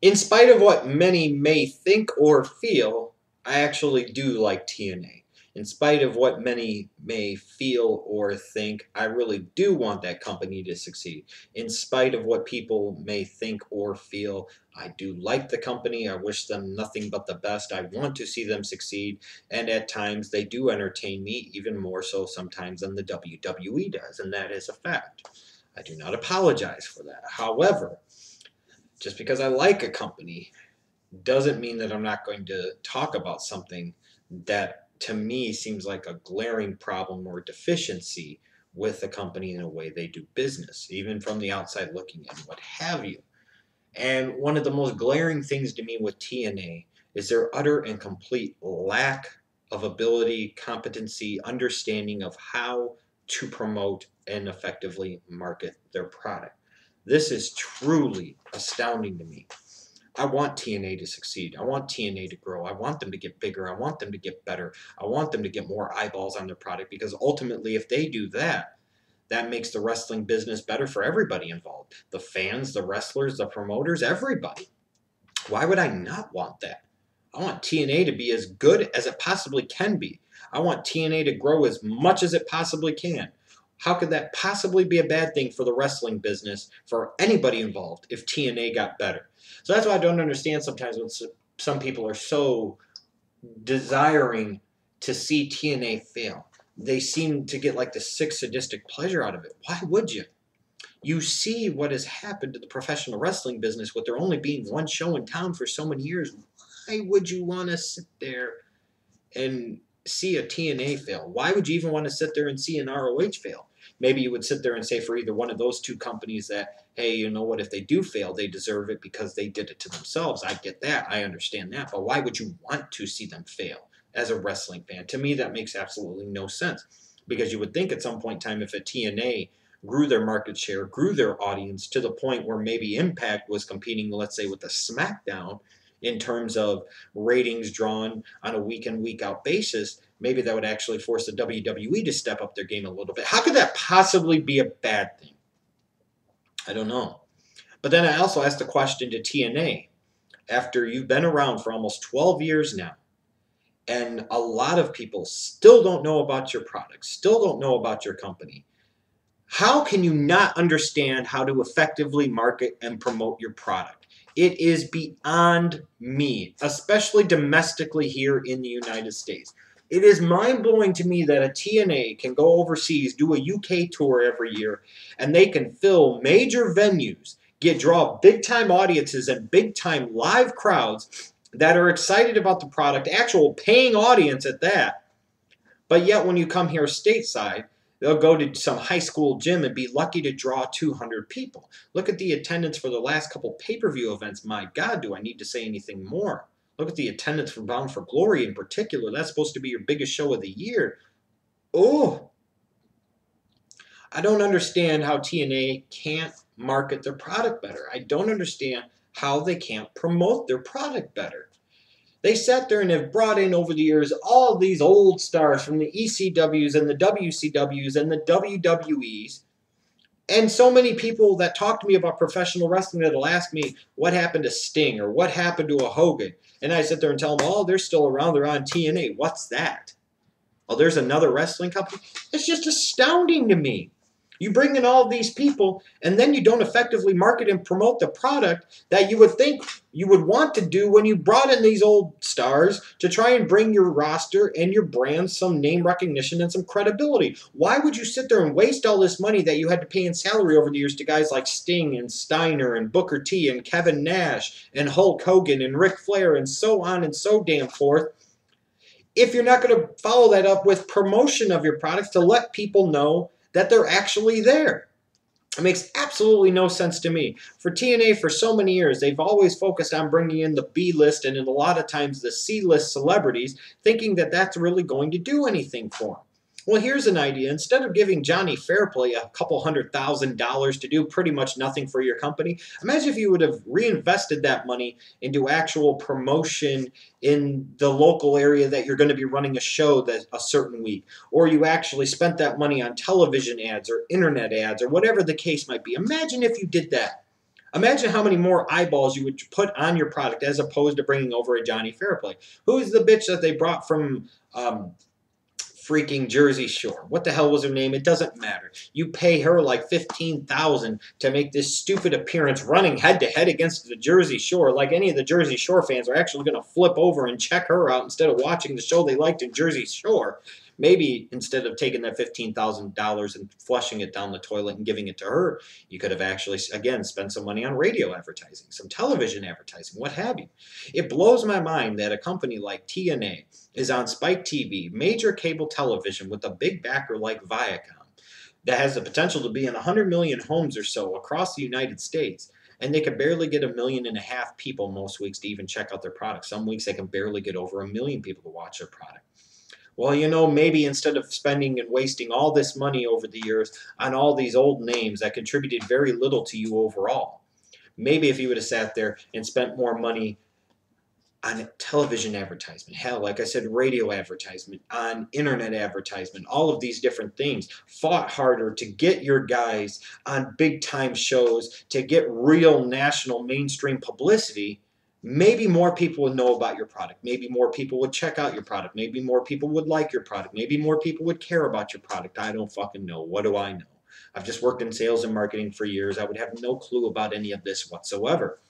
In spite of what many may think or feel, I actually do like TNA. In spite of what many may feel or think, I really do want that company to succeed. In spite of what people may think or feel, I do like the company. I wish them nothing but the best. I want to see them succeed. And at times, they do entertain me, even more so sometimes than the WWE does. And that is a fact. I do not apologize for that. However, just because I like a company doesn't mean that I'm not going to talk about something that to me seems like a glaring problem or deficiency with the company in a way they do business, even from the outside looking in, what have you. And one of the most glaring things to me with TNA is their utter and complete lack of ability, competency, understanding of how to promote and effectively market their product. This is truly astounding to me. I want TNA to succeed. I want TNA to grow. I want them to get bigger. I want them to get better. I want them to get more eyeballs on their product because ultimately, if they do that, that makes the wrestling business better for everybody involved. The fans, the wrestlers, the promoters, everybody. Why would I not want that? I want TNA to be as good as it possibly can be. I want TNA to grow as much as it possibly can. How could that possibly be a bad thing for the wrestling business, for anybody involved, if TNA got better? So that's why I don't understand sometimes when some people are so desiring to see TNA fail. They seem to get like the sick sadistic pleasure out of it. Why would you? You see what has happened to the professional wrestling business with there only being one show in town for so many years. Why would you want to sit there and see a TNA fail? Why would you even want to sit there and see an ROH fail? Maybe you would sit there and say for either one of those two companies that, hey, you know what, if they do fail, they deserve it because they did it to themselves. I get that. I understand that. But why would you want to see them fail as a wrestling fan? To me, that makes absolutely no sense because you would think at some point in time if a TNA grew their market share, grew their audience to the point where maybe Impact was competing, let's say, with a SmackDown in terms of ratings drawn on a week in, week out basis, maybe that would actually force the WWE to step up their game a little bit. How could that possibly be a bad thing? I don't know. But then I also asked the question to TNA after you've been around for almost 12 years now, and a lot of people still don't know about your product, still don't know about your company. How can you not understand how to effectively market and promote your product? It is beyond me, especially domestically here in the United States. It is mind-blowing to me that a TNA can go overseas, do a UK tour every year, and they can fill major venues, draw big-time audiences and big-time live crowds that are excited about the product, actual paying audience at that. But yet when you come here stateside, they'll go to some high school gym and be lucky to draw 200 people. Look at the attendance for the last couple pay-per-view events. My God, do I need to say anything more? Look at the attendance for Bound for Glory in particular. That's supposed to be your biggest show of the year. Oh, I don't understand how TNA can't market their product better. I don't understand how they can't promote their product better. They sat there and have brought in over the years all these old stars from the ECWs and the WCWs and the WWEs. And so many people that talk to me about professional wrestling that'll ask me what happened to Sting or what happened to a Hogan. And I sit there and tell them, oh, they're still around. They're on TNA. What's that? Oh, there's another wrestling company? It's just astounding to me. You bring in all of these people, and then you don't effectively market and promote the product that you would think you would want to do when you brought in these old stars to try and bring your roster and your brand some name recognition and some credibility. Why would you sit there and waste all this money that you had to pay in salary over the years to guys like Sting and Steiner and Booker T and Kevin Nash and Hulk Hogan and Ric Flair and so on and so damn forth, if you're not going to follow that up with promotion of your products to let people know that they're actually there? It makes absolutely no sense to me. For TNA, for so many years, they've always focused on bringing in the B-list and in a lot of times the C-list celebrities, thinking that that's really going to do anything for them. Well, here's an idea. Instead of giving Johnny Fairplay a couple $100,000 to do pretty much nothing for your company, imagine if you would have reinvested that money into actual promotion in the local area that you're going to be running a show that a certain week, or you actually spent that money on television ads or internet ads or whatever the case might be. Imagine if you did that. Imagine how many more eyeballs you would put on your product as opposed to bringing over a Johnny Fairplay. Who's the bitch that they brought from freaking Jersey Shore? What the hell was her name? It doesn't matter. You pay her like $15,000 to make this stupid appearance running head to head against the Jersey Shore. Like any of the Jersey Shore fans are actually going to flip over and check her out instead of watching the show they liked in Jersey Shore. Maybe instead of taking that $15,000 and flushing it down the toilet and giving it to her, you could have actually, again, spent some money on radio advertising, some television advertising, what have you. It blows my mind that a company like TNA is on Spike TV, major cable television with a big backer like Viacom, that has the potential to be in 100 million homes or so across the United States. And they can barely get 1.5 million people most weeks to even check out their product. Some weeks they can barely get over 1 million people to watch their product. Well, you know, maybe instead of spending and wasting all this money over the years on all these old names that contributed very little to you overall, maybe if you would have sat there and spent more money on television advertisement, hell, like I said, radio advertisement, on internet advertisement, all of these different things, fought harder to get your guys on big time shows, to get real national mainstream publicity, maybe more people would know about your product. Maybe more people would check out your product. Maybe more people would like your product. Maybe more people would care about your product. I don't fucking know. What do I know? I've just worked in sales and marketing for years. I would have no clue about any of this whatsoever.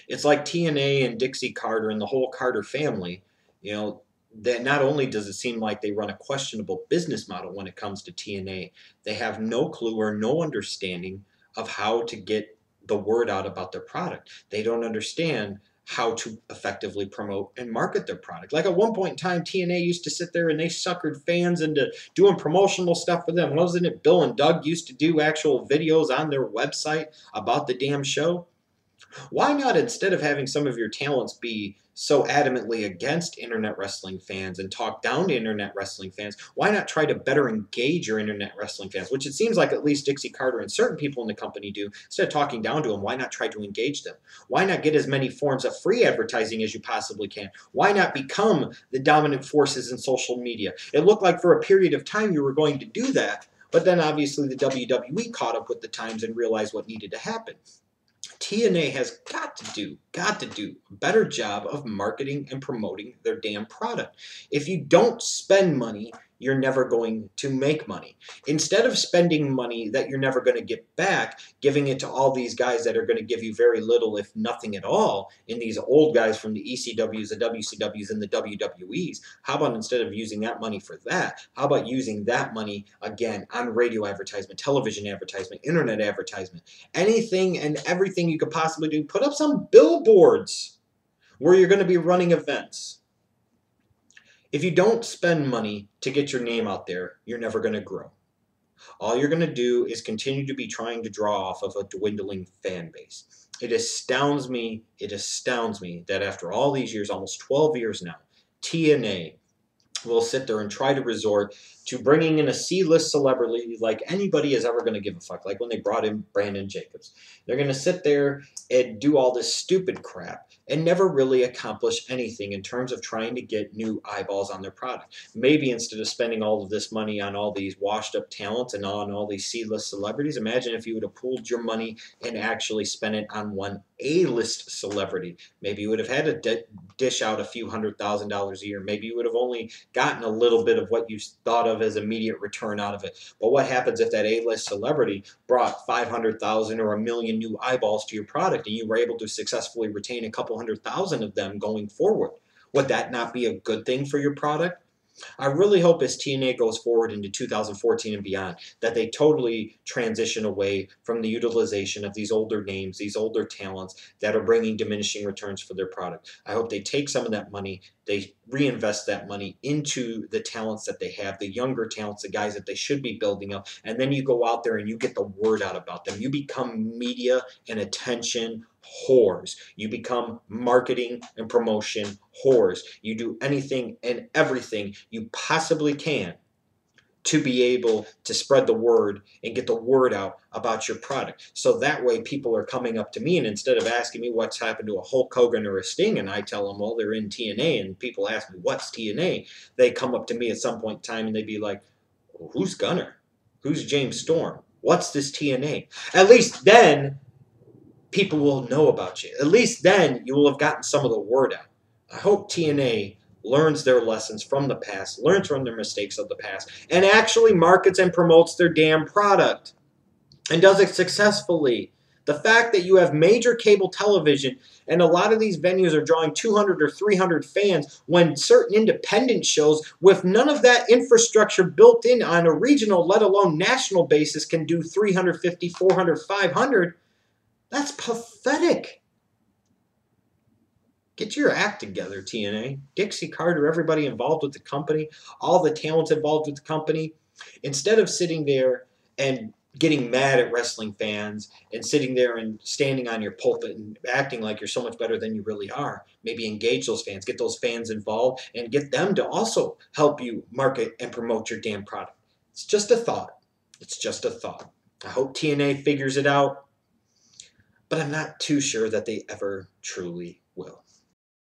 It's like TNA and Dixie Carter and the whole Carter family, you know, that not only does it seem like they run a questionable business model when it comes to TNA, they have no clue or no understanding of how to get the word out about their product. They don't understand how to effectively promote and market their product. Like at one point in time, TNA used to sit there and they suckered fans into doing promotional stuff for them. Wasn't it Bill and Doug used to do actual videos on their website about the damn show? Why not, instead of having some of your talents be so adamantly against internet wrestling fans and talk down to internet wrestling fans, why not try to better engage your internet wrestling fans, which it seems like at least Dixie Carter and certain people in the company do. Instead of talking down to them, why not try to engage them? Why not get as many forms of free advertising as you possibly can? Why not become the dominant forces in social media? It looked like for a period of time you were going to do that, but then obviously the WWE caught up with the times and realized what needed to happen. TNA has got to do a better job of marketing and promoting their damn product. If you don't spend money, you're never going to make money. Instead of spending money that you're never going to get back, giving it to all these guys that are going to give you very little, if nothing at all, in these old guys from the ECWs, the WCWs, and the WWEs, how about instead of using that money for that, how about using that money, again, on radio advertisement, television advertisement, internet advertisement, anything and everything you could possibly do. Put up some billboards where you're going to be running events. If you don't spend money to get your name out there, you're never going to grow. All you're going to do is continue to be trying to draw off of a dwindling fan base. It astounds me that after all these years, almost 12 years now, TNA will sit there and try to resort to bringing in a C-list celebrity like anybody is ever going to give a fuck. Like when they brought in Brandon Jacobs. They're going to sit there and do all this stupid crap and never really accomplish anything in terms of trying to get new eyeballs on their product. Maybe instead of spending all of this money on all these washed up talents and on all these C-list celebrities, imagine if you would have pooled your money and actually spent it on one A-list celebrity. Maybe you would have had to dish out a few $100,000 a year. Maybe you would have only gotten a little bit of what you thought of as immediate return out of it. But what happens if that A-list celebrity brought 500,000 or 1 million new eyeballs to your product and you were able to successfully retain a couple 100,000 of them going forward? Would that not be a good thing for your product? I really hope as TNA goes forward into 2014 and beyond that they totally transition away from the utilization of these older names, these older talents that are bringing diminishing returns for their product. I hope they take some of that money, they reinvest that money into the talents that they have, the younger talents, the guys that they should be building up, and then you go out there and you get the word out about them. You become media and attention whores. You become marketing and promotion whores. You do anything and everything you possibly can to be able to spread the word and get the word out about your product. So that way people are coming up to me, and instead of asking me what's happened to a Hulk Hogan or a Sting, and I tell them, well, they're in TNA, and people ask me, what's TNA? They come up to me at some point in time and they'd be like, well, who's Gunner? Who's James Storm? What's this TNA? At least then people will know about you. At least then you will have gotten some of the word out. I hope TNA learns their lessons from the past, learns from their mistakes of the past, and actually markets and promotes their damn product and does it successfully. The fact that you have major cable television and a lot of these venues are drawing 200 or 300 fans when certain independent shows with none of that infrastructure built in on a regional, let alone national basis can do 350, 400, 500, that's pathetic. Get your act together, TNA. Dixie Carter, everybody involved with the company, all the talents involved with the company. Instead of sitting there and getting mad at wrestling fans and sitting there and standing on your pulpit and acting like you're so much better than you really are, maybe engage those fans, get those fans involved, and get them to also help you market and promote your damn product. It's just a thought. It's just a thought. I hope TNA figures it out, but I'm not too sure that they ever truly will.